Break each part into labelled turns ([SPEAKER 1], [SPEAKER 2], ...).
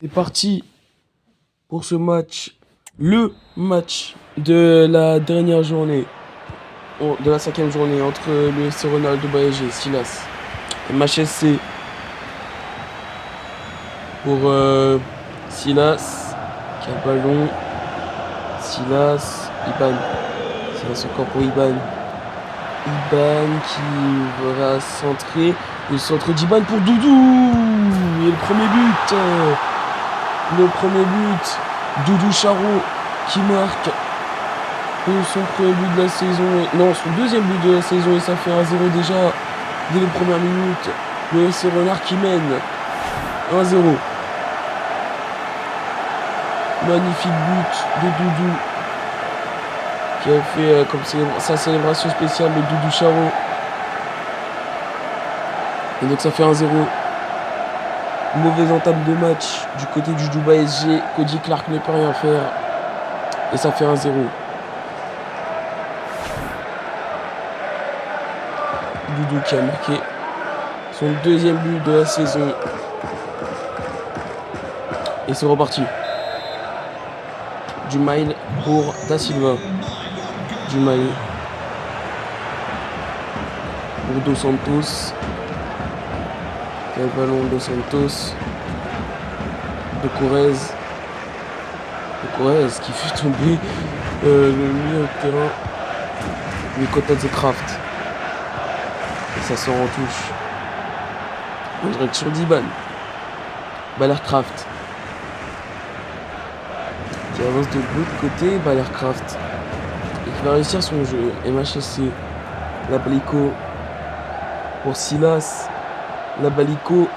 [SPEAKER 1] C'est parti pour ce match, le match de la dernière journée, de la 5e journée entre le FC Ronaldo PSG, Silas et MHSC. Pour Silas, qui a le ballon, Silas, Iban, Silas encore pour Iban. Iban qui va centrer, le centre d'Iban pour Doudou, et le premier but, Doudou Charo qui marque son premier but de la saison, non, son deuxième but de la saison, et ça fait 1-0 déjà dès les premières minutes. Le FC Renard qui mène 1-0. Magnifique but de Doudou qui a fait comme sa célébration spéciale, le Doudou Charo. Et donc ça fait 1-0. Mauvaise entame de match du côté du Dubaï SG. Cody Clark ne peut rien faire. Et ça fait 1-0. Doudou qui a marqué son deuxième but de la saison. Et c'est reparti. Jumail pour Da Silva. Jumail pour Dos Santos. Quel ballon Dos Santos. De Corrèze. De Corrèze qui fait tomber le milieu de terrain. Mikota Zekraft. Et ça sort en touche. En direction d'Iban. Ballercraft. Qui avance de l'autre côté, Ballercraft. Et qui va réussir son jeu. MHSC. Labalico. Pour Silas. Labalico.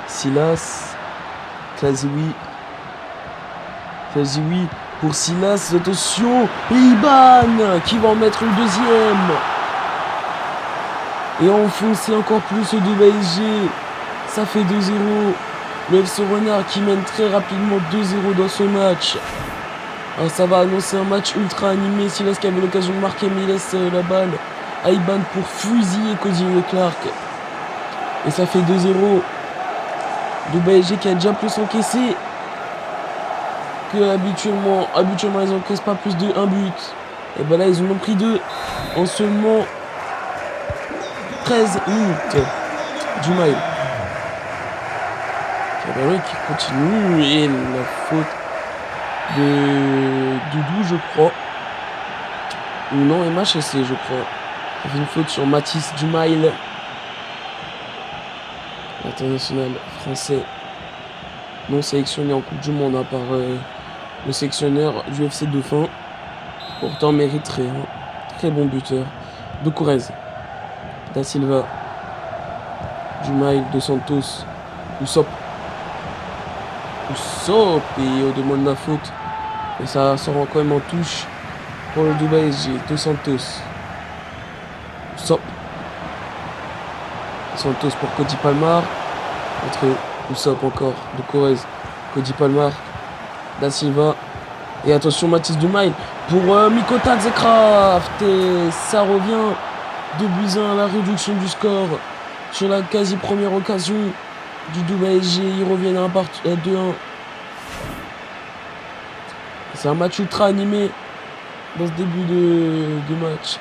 [SPEAKER 1] Silas. Klaziwi. Klaziwi pour Silas. Attention. Et Iban qui va en mettre une deuxième. Et enfoncer encore plus de PSG. Ça fait 2-0. Le FC Renard qui mène très rapidement 2-0 dans ce match. Alors ça va annoncer un match ultra animé. Silas qui avait l'occasion de marquer, mais il laisse la balle à Iban pour fusiller Cody Clark. Et ça fait 2-0. De PSG qui a déjà plus encaissé que habituellement. Habituellement, ils n'encaissent pas plus de 1 but. Et ben là, ils en ont pris 2 en seulement 13 minutes. Jumail. Qui continue. Et la faute de Doudou, je crois. Ou non, MHSC, je crois. Il fait une faute sur Mathis Jumail. International français. Non sélectionné en Coupe du Monde par le sélectionneur du FC Dauphin. Pourtant mériterait. Très bon buteur. De Corrèze. Da Silva. Jumail, Dos Santos. Usopp. Et on demande la faute. Et ça sort quand même en touche pour le Dubaï SG. Dos Santos. Usopp. Santos pour Cody Palmar. Entre Usopp encore. De Corrèze. Cody Palmar. Da Silva. Et attention, Mathis Jumail pour Mikota Zekraft. Et ça revient 2-1 à la réduction du score. Sur la quasi première occasion du Dubaï SG, ils reviennent à 2-1. C'est un match ultra animé dans ce début de match.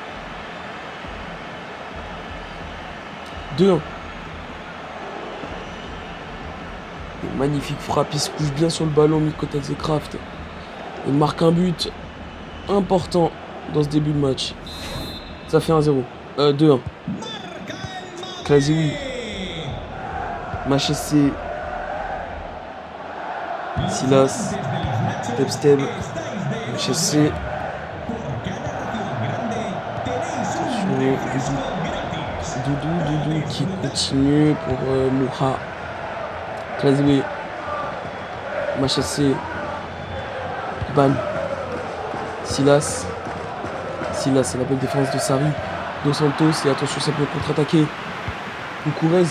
[SPEAKER 1] 2-1. Magnifique frappe, il se couche bien sur le ballon, Mikota Zekraft. Il marque un but important dans ce début de match. Ça fait 1-0. 2-1. Klaziwi. MHSC. Silas. Step. MHSC. Doudou qui continue pour Moura. Klaziwi. MHSC. Iban. Silas, c'est la belle défense de Sarri. Dos Santos, et attention, ça peut contre-attaquer. Kourez.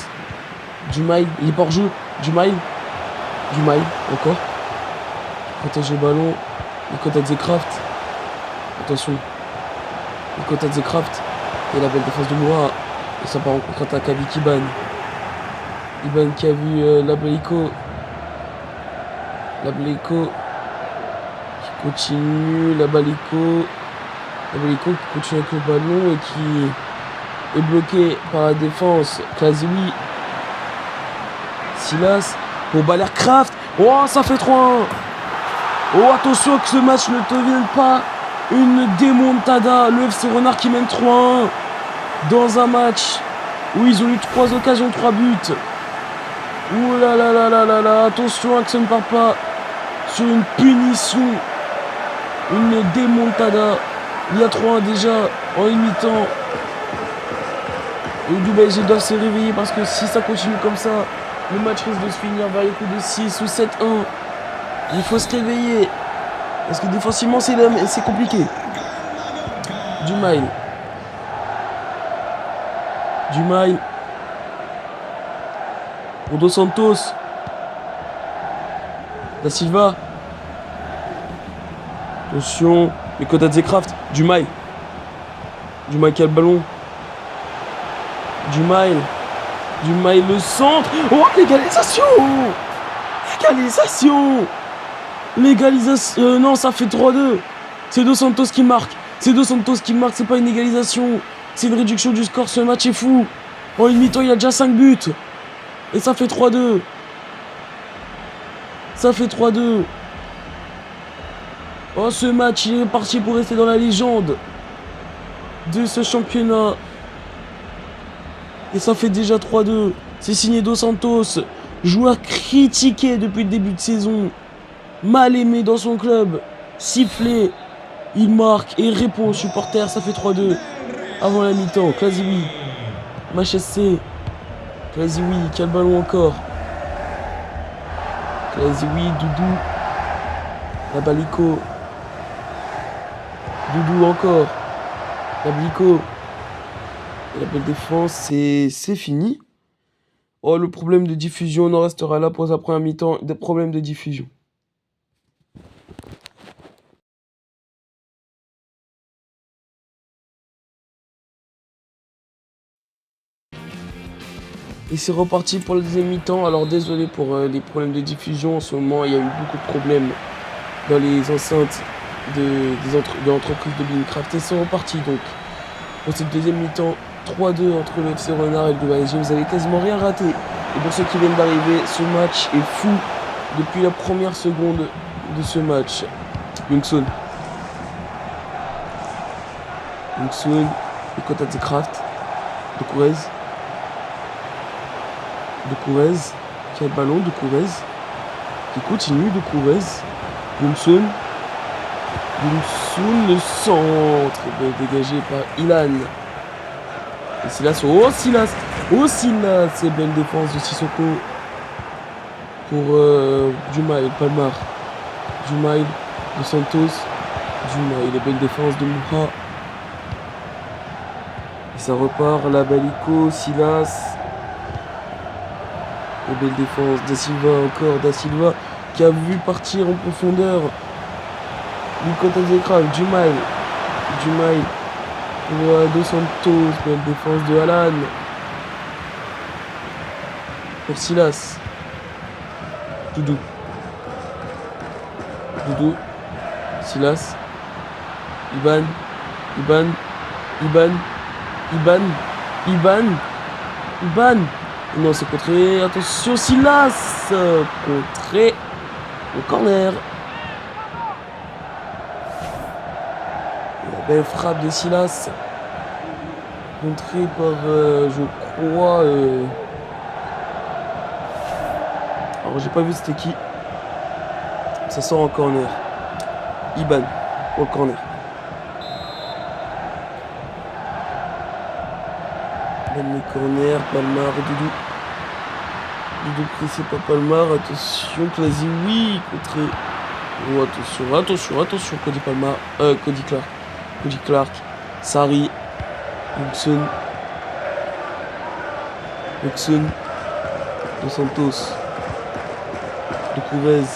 [SPEAKER 1] Jumail, il est pas hors jeu. Jumail, encore. Protège le ballon. Mikota Zekraft. Attention. Mikota Zekraft. Et la belle défense de Moura. Et ça part en contre-attaque avec Iban. Iban qui a vu Labalico La Bléco qui continue. La Bléco qui continue avec le ballon et qui est bloqué par la défense. Kazili. Silas pour Balercraft. Oh, ça fait 3-1. Oh, attention que ce match ne devienne pas une démontada. Le FC Renard qui mène 3-1 dans un match où ils ont eu 3 occasions, 3 buts. Ouh là là là là là là. Attention que ça ne part pas sur une punition. Une démontada. Il y a 3-1 déjà en mi-temps. Et le PSG doit se réveiller parce que si ça continue comme ça, le match risque de se finir vers les coups de 6 ou 7-1. Il faut se réveiller. Parce que défensivement, c'est compliqué. Dumail. Pour Dos Santos. Da Silva. Attention. Les Kodadze Craft. Dumail qui a le ballon. Dumail le centre. Oh, légalisation. Non, ça fait 3-2. C'est Dos Santos qui marque. C'est pas une égalisation. C'est une réduction du score. Ce match est fou. En une mi-temps, il y a déjà 5 buts. Et ça fait 3-2. Oh, ce match, il est parti pour rester dans la légende de ce championnat. Et ça fait déjà 3-2. C'est signé Dos Santos, joueur critiqué depuis le début de saison, mal aimé dans son club, sifflé. Il marque et répond aux supporters. Ça fait 3-2 avant la mi-temps. Klazioui, Machessé. Klazioui qui a le ballon encore. Klazioui, Doudou. La Bléco. Doudou encore. La Bléco. La belle défense, c'est fini. Oh, le problème de diffusion, on en restera là pour sa première mi-temps. Des problèmes de diffusion. Et c'est reparti pour la deuxième mi-temps. Alors désolé pour les problèmes de diffusion. En ce moment, il y a eu beaucoup de problèmes dans les enceintes de l'entreprise de Beancraft. Et c'est reparti donc pour cette deuxième mi-temps. 3-2 entre le FC Renard et le PSG. Vous avez quasiment rien raté. Et pour ceux qui viennent d'arriver, ce match est fou depuis la première seconde de ce match. Youngsun, le Kodadze Craft, de Courez, qui a le ballon, de Courez, qui continue, de Courez, Youngsun, le centre, dégagé par Ilan. Et Silas, c'est belle défense de Sissoko pour Dumail, Palmar, Dumail, de Santos, Dumail, belle défense de Moura. Et ça repart, la Bléco, Silas, et belle défense, Da Silva qui a vu partir en profondeur. Kodadze Craft, Dumail. Dos Santos, belle défense de Alan. Pour Silas. Doudou. Silas. Iban. Non, c'est contré. Attention, Silas. Contré. Au corner. Belle frappe de Silas. Contrée par, je crois... Alors, j'ai pas vu c'était qui. Ça sort en corner. Iban pour le corner. Même les corners, Palmar, Doudou pressé par Palmar. Attention, Klazioui contré. Oh, attention, Cody Clark, Sarri, Youngsun, Dos Santos, de Courez,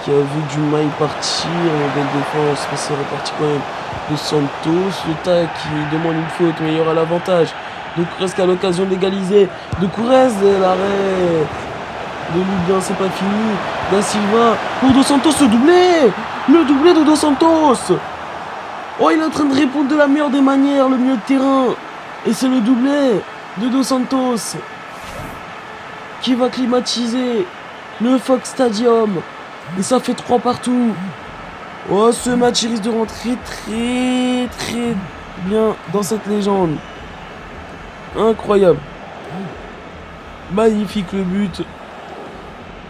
[SPEAKER 1] qui a vu Dumail partir en belle défense, mais c'est reparti quand même. Dos Santos, le tac qui demande une faute, mais il y aura l'avantage. De Courez qui a l'occasion d'égaliser. De Courez, l'arrêt de Ligue 1, c'est pas fini. Da Silva pour Dos Santos, le doublé de Dos Santos. Oh, il est en train de répondre de la meilleure des manières, le milieu de terrain. Et c'est le doublé de Dos Santos qui va climatiser le Fox Stadium. Et ça fait 3 partout. Oh, ce match, il risque de rentrer très bien dans cette légende. Incroyable. Magnifique le but.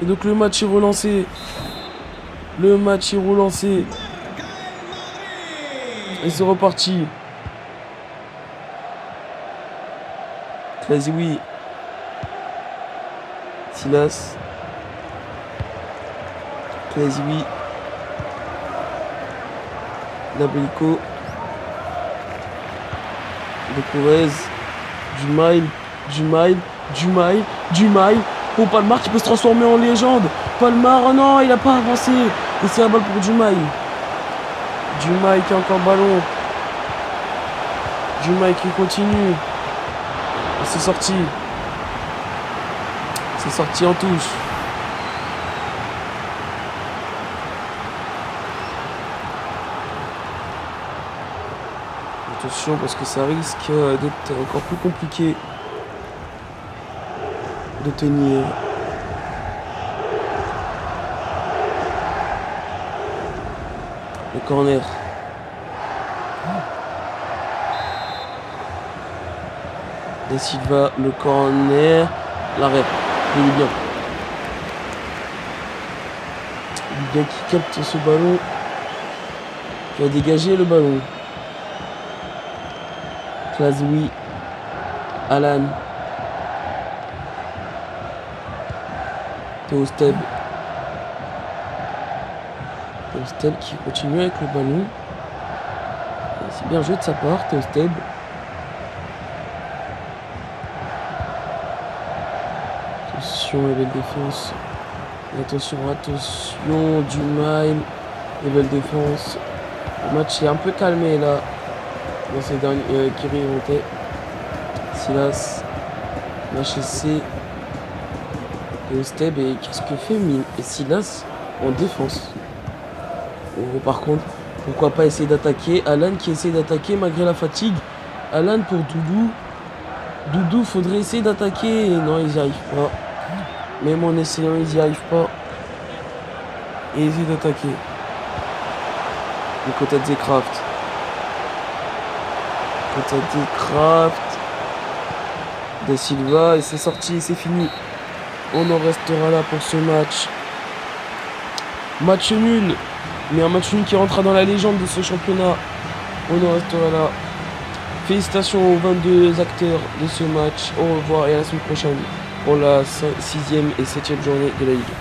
[SPEAKER 1] Et donc le match est relancé. Le match est relancé. Et c'est reparti. Klazoui. Silas. Klazoui. Nabelko. De Corrèze. Dumail. Oh, Palmar qui peut se transformer en légende. Palmar, oh non, il a pas avancé. Et c'est un balle pour Dumail. Dumail qui a encore le ballon. Dumail qui continue. Et c'est sorti. C'est sorti en touche. Attention parce que ça risque d'être encore plus compliqué de tenir. Le corner. Da Silva, le corner. L'arrêt. Il est bien. Bien qui capte ce ballon. Qui a dégagé le ballon. Klazoui. Alan. Teosteb. Teosteb qui continue avec le ballon. C'est bien joué de sa part, Teosteb. Attention, et belle défense. Attention, Dumail. Et belle défense. Le match est un peu calmé là. Dans ces derniers qui remontaient. Silas. HSC. Teosteb, et qu'est-ce que fait Silas en défense? Oh, par contre, pourquoi pas essayer d'attaquer? Alan qui essaie d'attaquer malgré la fatigue. Alan pour Doudou. Doudou, faudrait essayer d'attaquer. Non, ils n'y arrivent pas. Même en essayant, ils n'y arrivent pas. Et ils essaient d'attaquer. Le Kotadze Craft. Da Silva, et c'est sorti et c'est fini. On en restera là pour ce match. Match nul. Mais un match nul qui rentrera dans la légende de ce championnat. On en restera là. Félicitations aux 22 acteurs de ce match. Au revoir et à la semaine prochaine pour la 6e et 7e journée de la Ligue.